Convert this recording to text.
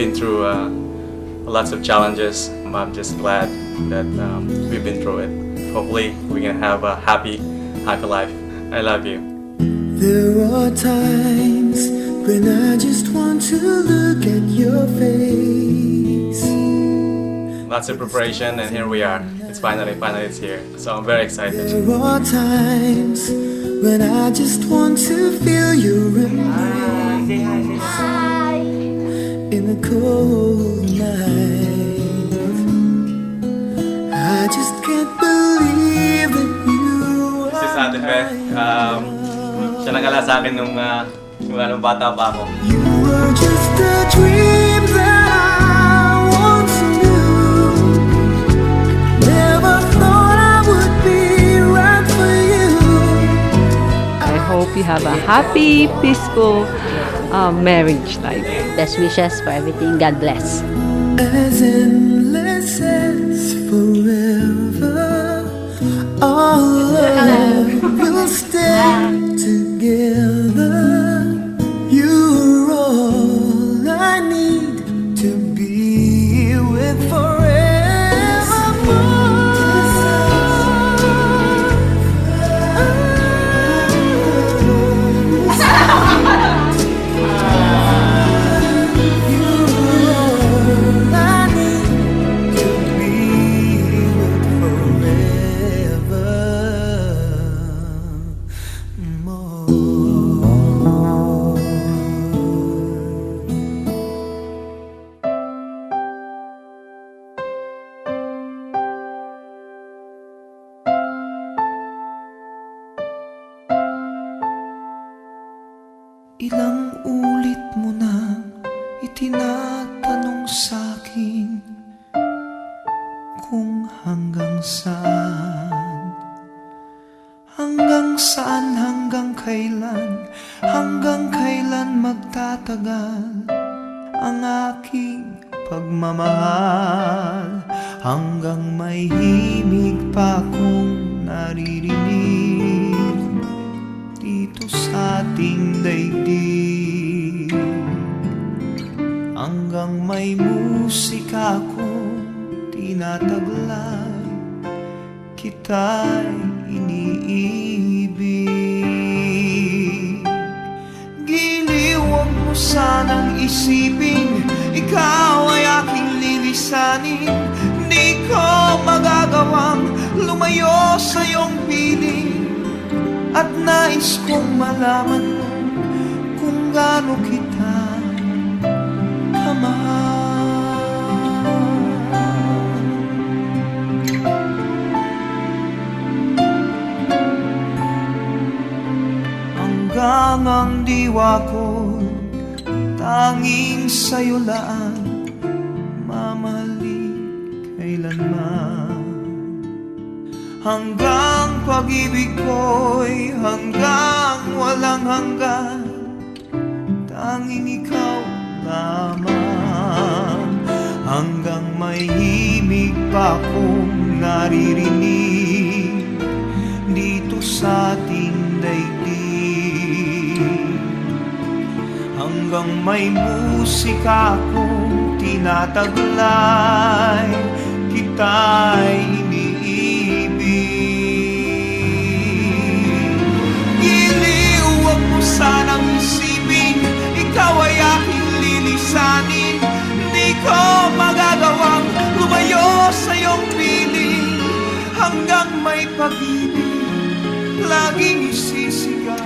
been through lots of challenges. I'm just glad that we've been through it. Hopefully, we can have a happy life. I love you. There are times when I just want to look at your face. Lots of preparation, and here we are. It's finally it's here. So I'm very excited. There are times when I just want to feel your embrace in a cold night. I just can't believe that you Si Ate Fe, siya nag-ala sa akin nung bata pa ako. You were just a dream that I once knew. Never thought I would be right for you. I hope you have a happy, peaceful marriage life. Best wishes for everything. God bless. As endless as forever, our love will stay together. You're all I need to be with Ilang ulit mo na itinatanong sa'kin kung hanggang saan, hanggang kailan magtatagal ang aking pagmamahal, hanggang may himig pa kong naririnig dito sa ating daigdig, hanggang may musika kong tinataglay, kita'y iniibig. Giliw, huwag mo sanang isipin ikaw ay aking lilisanin. Di ko magagawang lumayo sa iyong piling, at nais kong malaman mo kung gaano kita kamahal. Hanggang ang diwa ko tanging sa'yo lang mamahalin kailanman. Hanggang pag-ibig ko'y hanggang walang hanggan, tanging ikaw lamang. Hanggang may himig pa kong naririnig dito sa ating daigdig, hanggang may musika kong tinataglay, kita'y iniibig. Giliw, huwag mo sanang isipin ikaw ay aking lilisanin. Di ko magagawang lumayo sa iyong piling, hanggang may pag-ibig laging isisigaw.